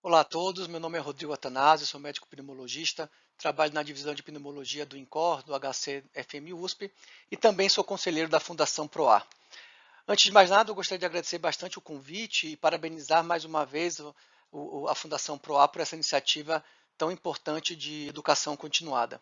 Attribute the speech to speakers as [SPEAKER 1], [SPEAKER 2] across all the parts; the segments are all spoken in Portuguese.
[SPEAKER 1] Olá a todos, meu nome é Rodrigo Atanásio, sou médico pneumologista, trabalho na divisão de pneumologia do INCOR, do HC FM USP e também sou conselheiro da Fundação PROAR. Antes de mais nada, eu gostaria de agradecer bastante o convite e parabenizar mais uma vez a Fundação PROAR por essa iniciativa tão importante de educação continuada.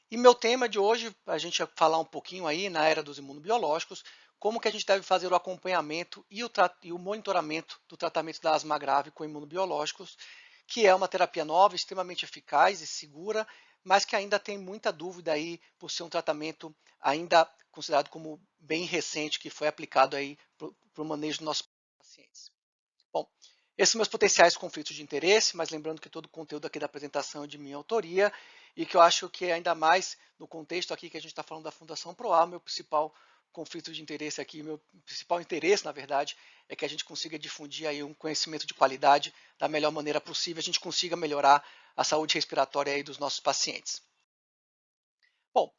[SPEAKER 1] E meu tema de hoje, a gente vai falar um pouquinho aí na era dos imunobiológicos, como que a gente deve fazer o acompanhamento e o monitoramento do tratamento da asma grave com imunobiológicos, que é uma terapia nova, extremamente eficaz e segura, mas que ainda tem muita dúvida aí por ser um tratamento ainda considerado como bem recente, que foi aplicado aí para o manejo dos nossos pacientes. Bom, esses são meus potenciais conflitos de interesse, mas lembrando que todo o conteúdo aqui da apresentação é de minha autoria e que eu acho que ainda mais no contexto aqui que a gente está falando da Fundação PROAR, meu principal conflito de interesse aqui, meu principal interesse, na verdade, é que a gente consiga difundir aí um conhecimento de qualidade da melhor maneira possível, a gente consiga melhorar a saúde respiratória aí dos nossos pacientes. Bom,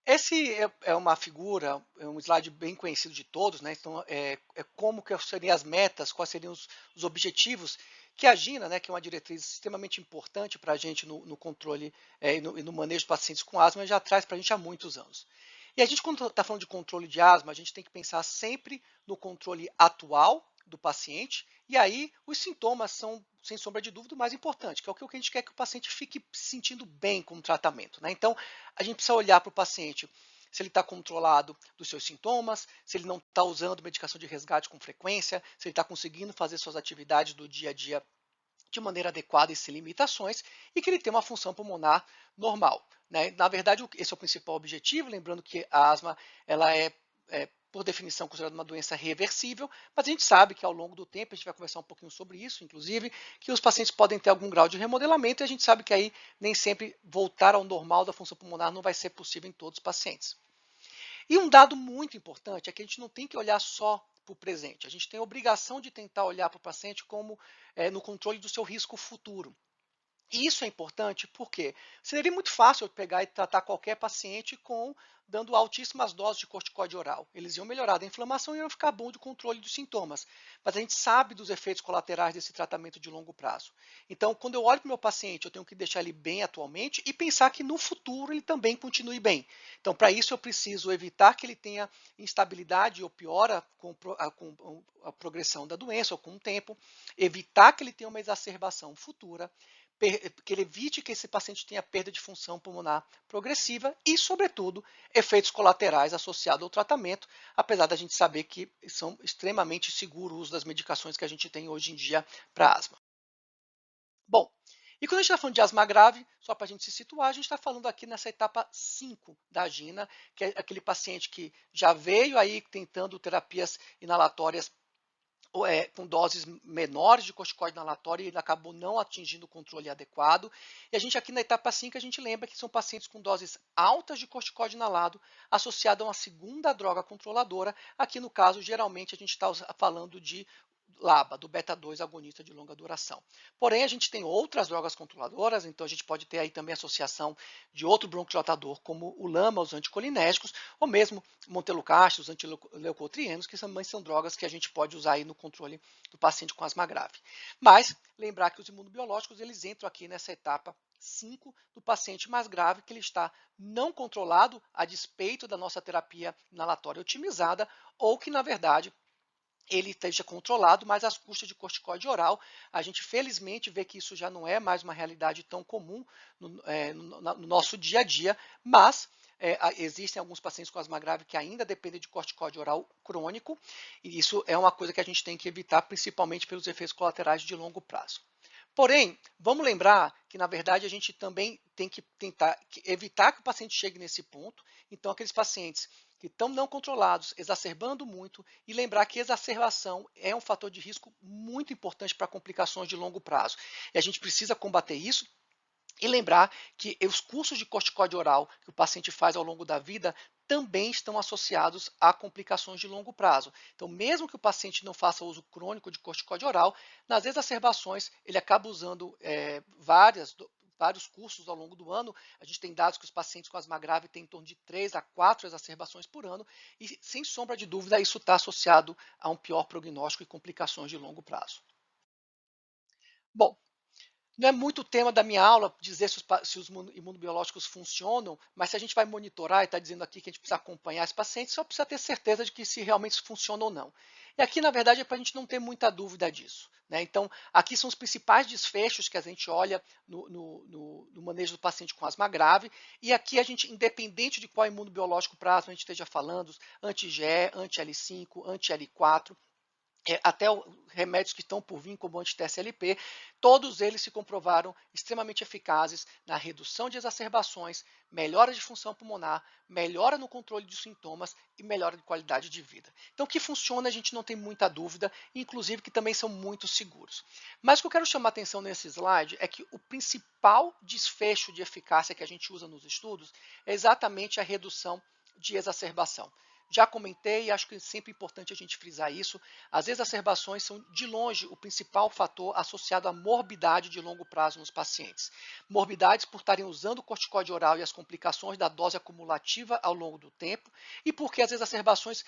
[SPEAKER 1] esse é uma figura, é um slide bem conhecido de todos, né? Então, é como que seriam as metas, quais seriam os objetivos que a GINA, né, que é uma diretriz extremamente importante para a gente no controle e no manejo de pacientes com asma, já traz para a gente há muitos anos. E a gente, quando está falando de controle de asma, a gente tem que pensar sempre no controle atual do paciente, e aí os sintomas são, sem sombra de dúvida, o mais importante, que é o que a gente quer que o paciente fique se sentindo bem com o tratamento, né? Então, a gente precisa olhar para o paciente se ele está controlado dos seus sintomas, se ele não está usando medicação de resgate com frequência, se ele está conseguindo fazer suas atividades do dia a dia de maneira adequada e sem limitações, e que ele tem uma função pulmonar normal, né? Na verdade, esse é o principal objetivo, lembrando que a asma ela é por definição, considerada uma doença reversível, mas a gente sabe que ao longo do tempo, a gente vai conversar um pouquinho sobre isso, inclusive, que os pacientes podem ter algum grau de remodelamento, e a gente sabe que aí nem sempre voltar ao normal da função pulmonar não vai ser possível em todos os pacientes. E um dado muito importante é que a gente não tem que olhar só para o presente, a gente tem a obrigação de tentar olhar para o paciente como no controle do seu risco futuro. E isso é importante porque seria muito fácil eu pegar e tratar qualquer paciente dando altíssimas doses de corticoide oral. Eles iam melhorar da inflamação e iam ficar bom de controle dos sintomas. Mas a gente sabe dos efeitos colaterais desse tratamento de longo prazo. Então, quando eu olho para o meu paciente, eu tenho que deixar ele bem atualmente e pensar que no futuro ele também continue bem. Então, para isso, eu preciso evitar que ele tenha instabilidade ou piora com a progressão da doença ou com o tempo, evitar que ele tenha uma exacerbação futura, que ele evite que esse paciente tenha perda de função pulmonar progressiva e, sobretudo, efeitos colaterais associados ao tratamento, apesar da gente saber que são extremamente seguros o uso das medicações que a gente tem hoje em dia para asma. Bom, e quando a gente está falando de asma grave, só para a gente se situar, a gente está falando aqui nessa etapa 5 da GINA, que é aquele paciente que já veio aí tentando terapias inalatórias com doses menores de corticoide inalatório e ele acabou não atingindo o controle adequado. E a gente aqui na etapa 5, a gente lembra que são pacientes com doses altas de corticoide inalado associado a uma segunda droga controladora. Aqui no caso, geralmente a gente está falando de LABA, do beta-2 agonista de longa duração. Porém, a gente tem outras drogas controladoras, então a gente pode ter aí também associação de outro broncodilatador, como o LAMA, os anticolinérgicos, ou mesmo montelukast, os antileucotrienos, que também são drogas que a gente pode usar aí no controle do paciente com asma grave. Mas, lembrar que os imunobiológicos, eles entram aqui nessa etapa 5 do paciente mais grave, que ele está não controlado a despeito da nossa terapia inalatória otimizada, ou que, na verdade, ele esteja controlado, mas às custas de corticoide oral. A gente felizmente vê que isso já não é mais uma realidade tão comum no nosso dia a dia, mas existem alguns pacientes com asma grave que ainda dependem de corticoide oral crônico, e isso é uma coisa que a gente tem que evitar, principalmente pelos efeitos colaterais de longo prazo. Porém, vamos lembrar que, na verdade, a gente também tem que tentar evitar que o paciente chegue nesse ponto. Então, aqueles pacientes que estão não controlados, exacerbando muito, e lembrar que exacerbação é um fator de risco muito importante para complicações de longo prazo. E a gente precisa combater isso. E lembrar que os cursos de corticoide oral que o paciente faz ao longo da vida também estão associados a complicações de longo prazo. Então, mesmo que o paciente não faça uso crônico de corticoide oral, nas exacerbações ele acaba usando vários cursos ao longo do ano. A gente tem dados que os pacientes com asma grave têm em torno de 3 a 4 exacerbações por ano e, sem sombra de dúvida, isso está associado a um pior prognóstico e complicações de longo prazo. Bom, Não é muito o tema da minha aula dizer se os imunobiológicos funcionam, mas se a gente vai monitorar e está dizendo aqui que a gente precisa acompanhar esse paciente, só precisa ter certeza de que se realmente isso funciona ou não. E aqui, na verdade, é para a gente não ter muita dúvida disso. Né? Então, aqui são os principais desfechos que a gente olha no manejo do paciente com asma grave. E aqui a gente, independente de qual imunobiológico para asma a gente esteja falando, anti-IgE, anti-L5, anti-L4, até remédios que estão por vir, como o anti-TSLP, todos eles se comprovaram extremamente eficazes na redução de exacerbações, melhora de função pulmonar, melhora no controle de sintomas e melhora de qualidade de vida. Então, que funciona, a gente não tem muita dúvida, inclusive que também são muito seguros. Mas o que eu quero chamar a atenção nesse slide é que o principal desfecho de eficácia que a gente usa nos estudos é exatamente a redução de exacerbação. Já comentei e acho que é sempre importante a gente frisar isso. As exacerbações são, de longe, o principal fator associado à morbidade de longo prazo nos pacientes. Morbidades por estarem usando o corticóide oral e as complicações da dose acumulativa ao longo do tempo e porque as exacerbações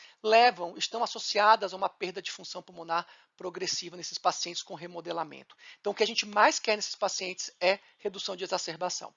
[SPEAKER 1] estão associadas a uma perda de função pulmonar progressiva nesses pacientes com remodelamento. Então, o que a gente mais quer nesses pacientes é redução de exacerbação.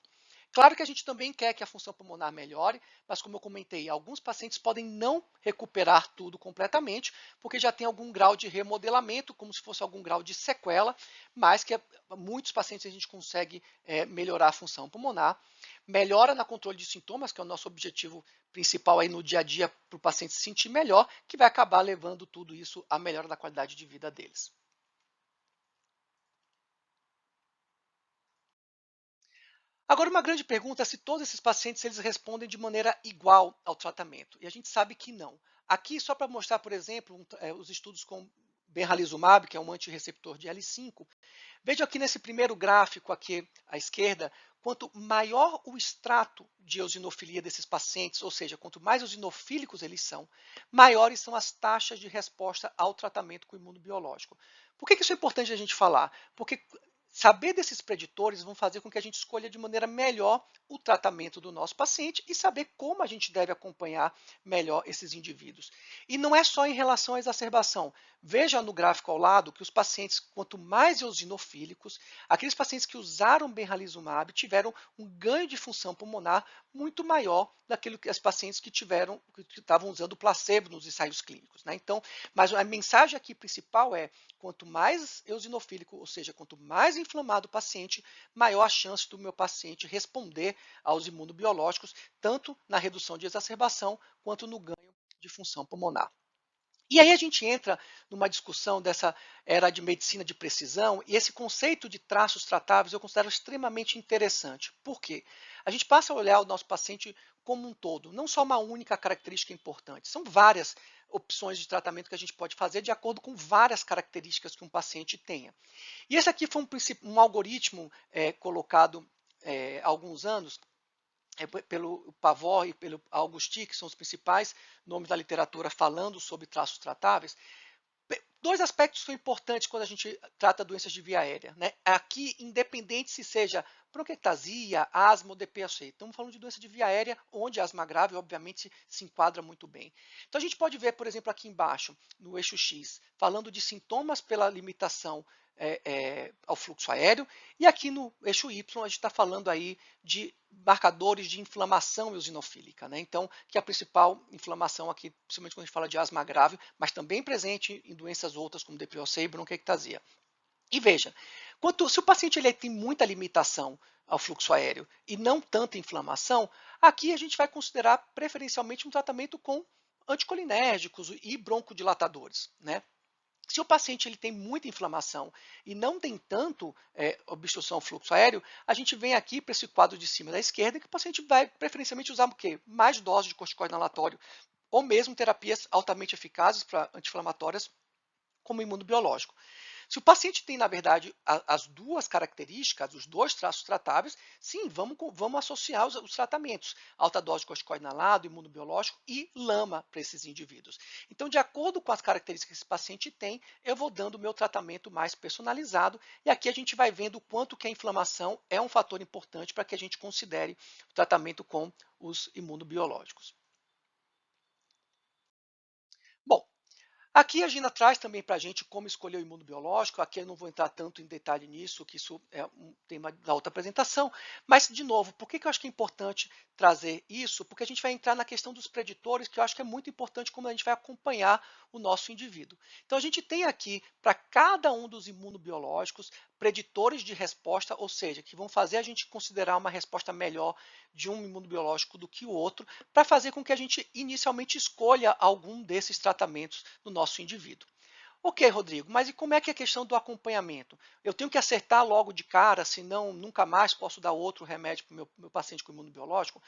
[SPEAKER 1] Claro que a gente também quer que a função pulmonar melhore, mas como eu comentei, alguns pacientes podem não recuperar tudo completamente, porque já tem algum grau de remodelamento, como se fosse algum grau de sequela, mas que muitos pacientes a gente consegue melhorar a função pulmonar, melhora no controle de sintomas, que é o nosso objetivo principal aí no dia a dia para o paciente se sentir melhor, que vai acabar levando tudo isso à melhora da qualidade de vida deles. Agora, uma grande pergunta é se todos esses pacientes eles respondem de maneira igual ao tratamento. E a gente sabe que não. Aqui, só para mostrar, por exemplo, os estudos com benralizumab, que é um antirreceptor de L5, veja aqui nesse primeiro gráfico aqui à esquerda, quanto maior o extrato de eosinofilia desses pacientes, ou seja, quanto mais eosinofílicos eles são, maiores são as taxas de resposta ao tratamento com imunobiológico. Por que isso é importante a gente falar? Porque saber desses preditores vão fazer com que a gente escolha de maneira melhor o tratamento do nosso paciente e saber como a gente deve acompanhar melhor esses indivíduos. E não é só em relação à exacerbação. Veja no gráfico ao lado que os pacientes, quanto mais eosinofílicos, aqueles pacientes que usaram benralizumab tiveram um ganho de função pulmonar muito maior daquilo que os pacientes que estavam usando placebo nos ensaios clínicos. Né? Então, mas a mensagem aqui principal é: quanto mais eosinofílico, ou seja, quanto mais inflamado o paciente, maior a chance do meu paciente responder aos imunobiológicos, tanto na redução de exacerbação quanto no ganho de função pulmonar. E aí a gente entra numa discussão dessa era de medicina de precisão, e esse conceito de traços tratáveis eu considero extremamente interessante. Por quê? A gente passa a olhar o nosso paciente como um todo, não só uma única característica importante. São várias opções de tratamento que a gente pode fazer de acordo com várias características que um paciente tenha. E esse aqui foi um algoritmo colocado há alguns anos, pelo Pavor e pelo Augusti, que são os principais nomes da literatura falando sobre traços tratáveis. Dois aspectos são importantes quando a gente trata doenças de via aérea. Né? Aqui, independente se seja bronquiectasia, asma ou DPOC, estamos falando de doença de via aérea, onde a asma grave, obviamente, se enquadra muito bem. Então, a gente pode ver, por exemplo, aqui embaixo, no eixo X, falando de sintomas pela limitação ao fluxo aéreo, e aqui no eixo Y, a gente está falando aí de marcadores de inflamação eosinofílica. Né? Então, que é a principal inflamação aqui, principalmente quando a gente fala de asma grave, mas também presente em doenças outras como DPOC e bronquiectasia. E veja, se o paciente ele tem muita limitação ao fluxo aéreo e não tanta inflamação, aqui a gente vai considerar preferencialmente um tratamento com anticolinérgicos e broncodilatadores. Né? Se o paciente ele tem muita inflamação e não tem tanto obstrução ao fluxo aéreo, a gente vem aqui para esse quadro de cima da esquerda que o paciente vai preferencialmente usar o quê? Mais doses de corticoide inalatório ou mesmo terapias altamente eficazes para anti-inflamatórias como imunobiológico. Se o paciente tem, na verdade, as duas características, os dois traços tratáveis, sim, vamos associar os tratamentos. Alta dose de corticoide inalado, imunobiológico e lama para esses indivíduos. Então, de acordo com as características que esse paciente tem, eu vou dando o meu tratamento mais personalizado. E aqui a gente vai vendo o quanto que a inflamação é um fator importante para que a gente considere o tratamento com os imunobiológicos. Bom, Aqui a Gina traz também para a gente como escolher o imunobiológico. Aqui eu não vou entrar tanto em detalhe nisso, que isso é um tema da outra apresentação. Mas, de novo, por que eu acho que é importante trazer isso? Porque a gente vai entrar na questão dos preditores, que eu acho que é muito importante como a gente vai acompanhar o nosso indivíduo. Então, a gente tem aqui, para cada um dos imunobiológicos, preditores de resposta, ou seja, que vão fazer a gente considerar uma resposta melhor de um imunobiológico do que o outro, para fazer com que a gente inicialmente escolha algum desses tratamentos no nosso indivíduo. Ok, Rodrigo, mas e como é que é a questão do acompanhamento? Eu tenho que acertar logo de cara, senão nunca mais posso dar outro remédio para o meu paciente com imunobiológico?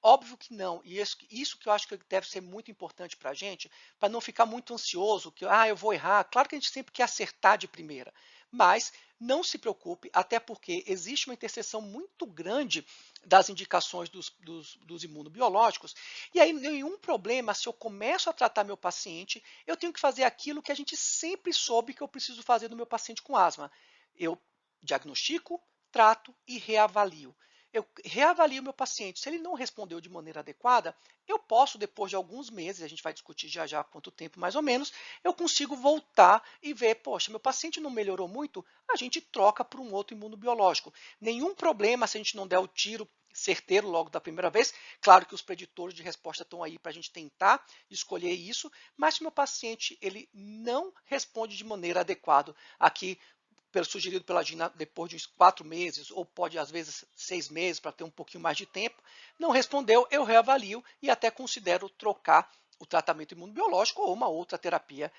[SPEAKER 1] Óbvio que não, e isso que eu acho que deve ser muito importante para a gente, para não ficar muito ansioso, que eu vou errar. Claro que a gente sempre quer acertar de primeira, mas não se preocupe, até porque existe uma interseção muito grande das indicações dos imunobiológicos, e aí nenhum problema se eu começo a tratar meu paciente, eu tenho que fazer aquilo que a gente sempre soube que eu preciso fazer no meu paciente com asma. Eu diagnostico, trato e reavalio. Eu reavalio meu paciente. Se ele não respondeu de maneira adequada, eu posso, depois de alguns meses, a gente vai discutir já já quanto tempo mais ou menos, eu consigo voltar e ver, poxa, meu paciente não melhorou muito, a gente troca por um outro imunobiológico. Nenhum problema se a gente não der o tiro certeiro logo da primeira vez. Claro que os preditores de resposta estão aí para a gente tentar escolher isso, mas se meu paciente ele não responde de maneira adequada, aqui sugerido pela Gina depois de uns 4 meses, ou pode às vezes 6 meses, para ter um pouquinho mais de tempo, não respondeu, eu reavalio e até considero trocar o tratamento imunobiológico ou uma outra terapia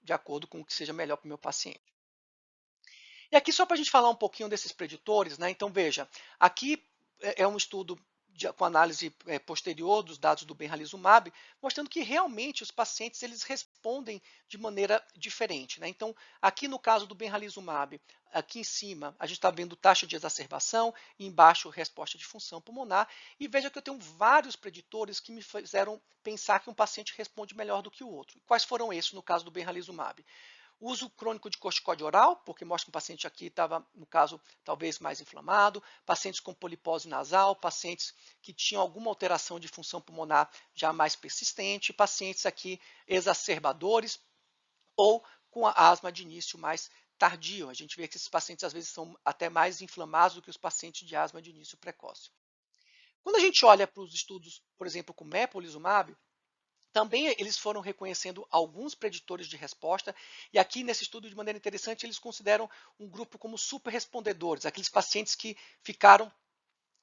[SPEAKER 1] de acordo com o que seja melhor para o meu paciente. E aqui só para a gente falar um pouquinho desses preditores, né? Então veja, aqui é um estudo com análise posterior dos dados do benralizumab, mostrando que realmente os pacientes eles respondem de maneira diferente, né? Então, aqui no caso do benralizumab, aqui em cima a gente está vendo taxa de exacerbação, e embaixo resposta de função pulmonar, e veja que eu tenho vários preditores que me fizeram pensar que um paciente responde melhor do que o outro. Quais foram esses no caso do benralizumab? Uso crônico de corticóide oral, porque mostra que o paciente aqui estava, no caso, talvez mais inflamado, pacientes com polipose nasal, pacientes que tinham alguma alteração de função pulmonar já mais persistente, pacientes aqui exacerbadores ou com a asma de início mais tardio. A gente vê que esses pacientes às vezes são até mais inflamados do que os pacientes de asma de início precoce. Quando a gente olha para os estudos, por exemplo, com mepolizumab, também eles foram reconhecendo alguns preditores de resposta, e aqui nesse estudo, de maneira interessante, eles consideram um grupo como superrespondedores, aqueles pacientes que ficaram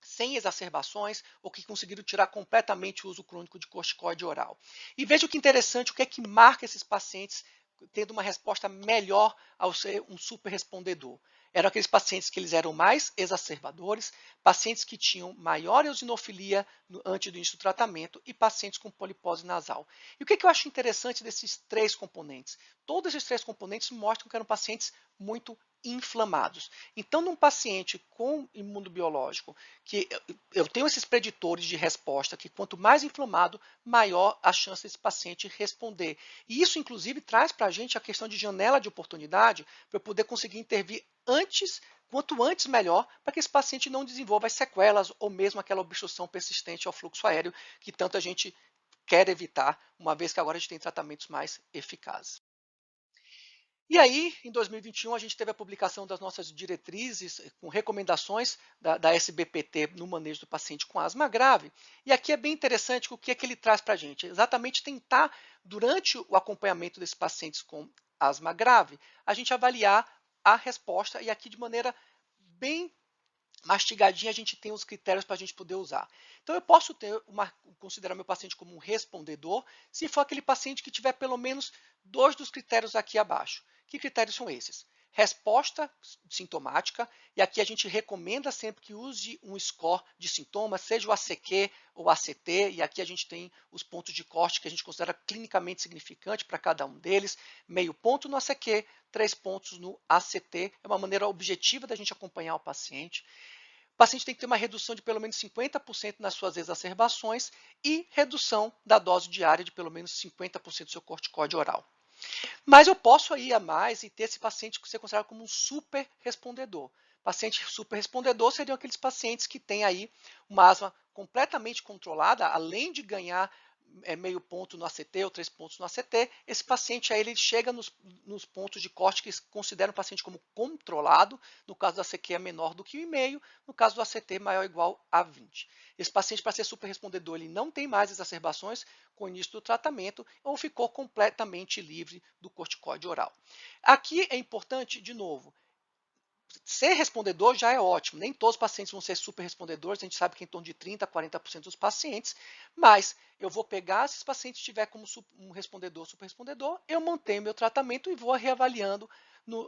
[SPEAKER 1] sem exacerbações ou que conseguiram tirar completamente o uso crônico de corticoide oral. E veja que interessante, o que é que marca esses pacientes tendo uma resposta melhor ao ser um superrespondedor. Eram aqueles pacientes que eles eram mais exacerbadores, pacientes que tinham maior eosinofilia antes do início do tratamento e pacientes com polipose nasal. E o que eu acho interessante desses três componentes? Todos esses três componentes mostram que eram pacientes muito inflamados. Então, num paciente com imunobiológico, que eu tenho esses preditores de resposta, que quanto mais inflamado, maior a chance desse paciente responder. E isso, inclusive, traz para a gente a questão de janela de oportunidade para eu poder conseguir intervir antes, quanto antes melhor, para que esse paciente não desenvolva as sequelas ou mesmo aquela obstrução persistente ao fluxo aéreo que tanto a gente quer evitar, uma vez que agora a gente tem tratamentos mais eficazes. E aí, em 2021, a gente teve a publicação das nossas diretrizes com recomendações da SBPT no manejo do paciente com asma grave. E aqui é bem interessante o que é que ele traz para a gente. Exatamente tentar, durante o acompanhamento desses pacientes com asma grave, a gente avaliar a resposta, e aqui de maneira bem mastigadinha a gente tem os critérios para a gente poder usar. Então eu posso considerar meu paciente como um respondedor se for aquele paciente que tiver pelo menos 2 dos critérios aqui abaixo. Que critérios são esses? Resposta sintomática, e aqui a gente recomenda sempre que use um score de sintomas, seja o ACQ ou ACT, e aqui a gente tem os pontos de corte que a gente considera clinicamente significante para cada um deles, meio ponto no ACQ, 3 pontos no ACT, é uma maneira objetiva da gente acompanhar o paciente. O paciente tem que ter uma redução de pelo menos 50% nas suas exacerbações e redução da dose diária de pelo menos 50% do seu corticóide oral. Mas eu posso ir a mais e ter esse paciente que você considera como um super respondedor. Paciente super respondedor seriam aqueles pacientes que têm aí uma asma completamente controlada, além de ganhar meio ponto no ACT ou 3 pontos no ACT, esse paciente aí ele chega nos pontos de corte que considera o paciente como controlado. No caso do ACQ é menor do que 1,5, no caso do ACT maior ou igual a 20. Esse paciente, para ser superrespondedor, ele não tem mais exacerbações com o início do tratamento ou ficou completamente livre do corticoide oral. Aqui é importante, de novo, ser respondedor já é ótimo. Nem todos os pacientes vão ser super respondedores. A gente sabe que em torno de 30% a 40% dos pacientes. Mas eu vou pegar, se esse paciente estiver como um respondedor, super respondedor, eu mantenho meu tratamento e vou reavaliando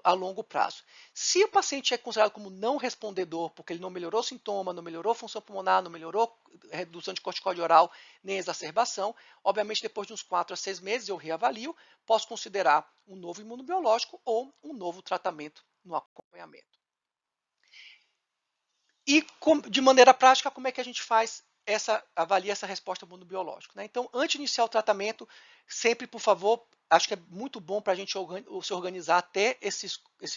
[SPEAKER 1] a longo prazo. Se o paciente é considerado como não respondedor, porque ele não melhorou sintoma, não melhorou função pulmonar, não melhorou redução de corticoide oral, nem exacerbação, obviamente depois de uns 4 a 6 meses eu reavalio, posso considerar um novo imunobiológico ou um novo tratamento no acompanhamento. E de maneira prática, como é que a gente avalia essa resposta imunobiológica? Né? Então, antes de iniciar o tratamento, sempre, por favor, acho que é muito bom para a gente se organizar até esse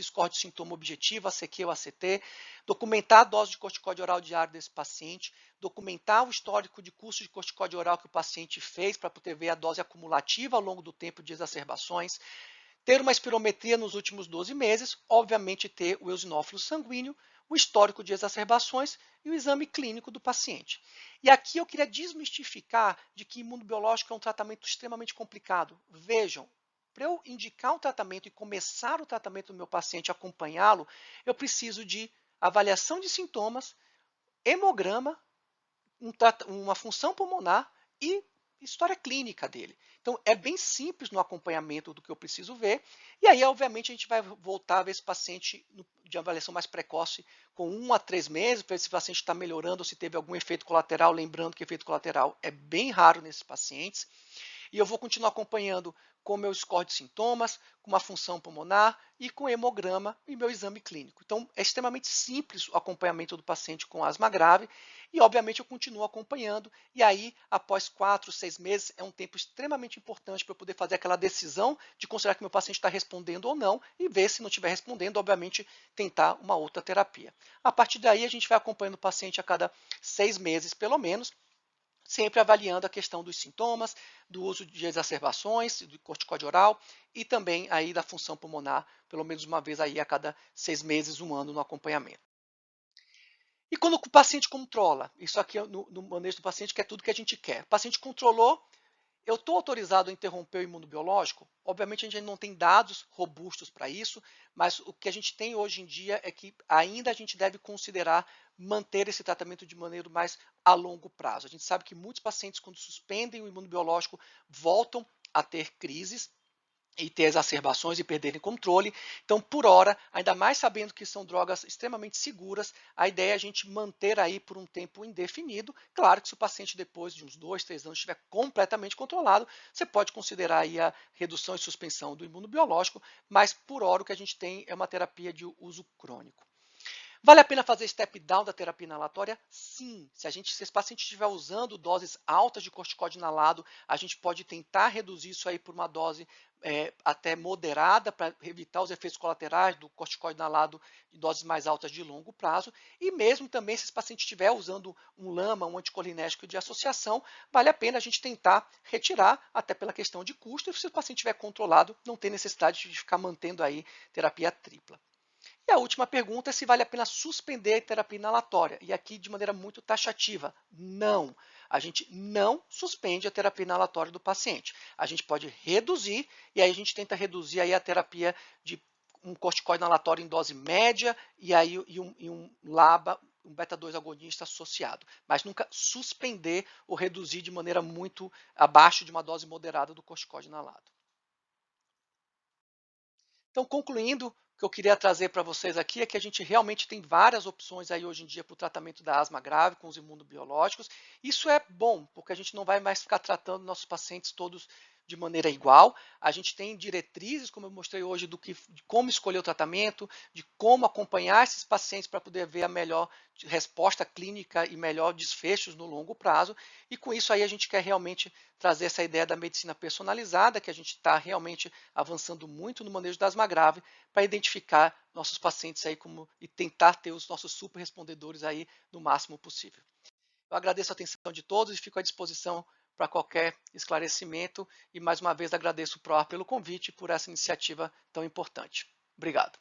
[SPEAKER 1] score de sintoma objetivo, ACQ ou ACT, documentar a dose de corticoide oral diário desse paciente, documentar o histórico de curso de corticoide oral que o paciente fez para poder ver a dose acumulativa ao longo do tempo de exacerbações, ter uma espirometria nos últimos 12 meses, obviamente ter o eosinófilo sanguíneo, o histórico de exacerbações e o exame clínico do paciente. E aqui eu queria desmistificar de que imunobiológico é um tratamento extremamente complicado. Vejam, para eu indicar um tratamento e começar o tratamento do meu paciente, acompanhá-lo, eu preciso de avaliação de sintomas, hemograma, uma função pulmonar e história clínica dele. Então, é bem simples no acompanhamento do que eu preciso ver. E aí, obviamente, a gente vai voltar a ver esse paciente de avaliação mais precoce com 1 a 3 meses, para ver se o paciente está melhorando ou se teve algum efeito colateral. Lembrando que efeito colateral é bem raro nesses pacientes. E eu vou continuar acompanhando com meu score de sintomas, com uma função pulmonar e com hemograma e meu exame clínico. Então, é extremamente simples o acompanhamento do paciente com asma grave e, obviamente, eu continuo acompanhando. E aí, após 4, 6 meses, é um tempo extremamente importante para eu poder fazer aquela decisão de considerar que meu paciente está respondendo ou não e ver se não estiver respondendo, obviamente, tentar uma outra terapia. A partir daí, a gente vai acompanhando o paciente a cada 6 meses, pelo menos, sempre avaliando a questão dos sintomas, do uso de exacerbações, do corticoide oral e também aí da função pulmonar, pelo menos uma vez aí a cada 6 meses, 1 ano no acompanhamento. E quando o paciente controla, isso aqui no manejo do paciente que é tudo que a gente quer. O paciente controlou, eu estou autorizado a interromper o imunobiológico? Obviamente, a gente não tem dados robustos para isso, mas o que a gente tem hoje em dia é que ainda a gente deve considerar manter esse tratamento de maneira mais a longo prazo. A gente sabe que muitos pacientes, quando suspendem o imunobiológico, voltam a ter crises e ter exacerbações e perderem controle. Então, por hora, ainda mais sabendo que são drogas extremamente seguras, a ideia é a gente manter aí por um tempo indefinido. Claro que se o paciente depois de uns 2, 3 anos estiver completamente controlado, você pode considerar aí a redução e suspensão do imunobiológico, mas por hora o que a gente tem é uma terapia de uso crônico. Vale a pena fazer step down da terapia inalatória? Sim. Se esse paciente estiver usando doses altas de corticoide inalado, a gente pode tentar reduzir isso aí por uma dose até moderada para evitar os efeitos colaterais do corticoide inalado em doses mais altas de longo prazo. E mesmo também se esse paciente estiver usando um LAMA, um anticolinérgico de associação, vale a pena a gente tentar retirar, até pela questão de custo. E se o paciente estiver controlado, não tem necessidade de ficar mantendo aí terapia tripla. E a última pergunta é se vale a pena suspender a terapia inalatória. E aqui, de maneira muito taxativa, não. A gente não suspende a terapia inalatória do paciente. A gente pode reduzir, e aí a gente tenta reduzir aí a terapia de um corticoide inalatório em dose média e um LABA, um beta-2 agonista associado. Mas nunca suspender ou reduzir de maneira muito abaixo de uma dose moderada do corticoide inalado. Então, concluindo, o que eu queria trazer para vocês aqui é que a gente realmente tem várias opções aí hoje em dia para o tratamento da asma grave com os imunobiológicos. Isso é bom, porque a gente não vai mais ficar tratando nossos pacientes todos de maneira igual. A gente tem diretrizes, como eu mostrei hoje, de como escolher o tratamento, de como acompanhar esses pacientes para poder ver a melhor resposta clínica e melhor desfechos no longo prazo. E com isso aí a gente quer realmente trazer essa ideia da medicina personalizada, que a gente está realmente avançando muito no manejo da asma grave, para identificar nossos pacientes aí e tentar ter os nossos super respondedores aí no máximo possível. Eu agradeço a atenção de todos e fico à disposição para qualquer esclarecimento e mais uma vez agradeço o PROAR pelo convite e por essa iniciativa tão importante. Obrigado.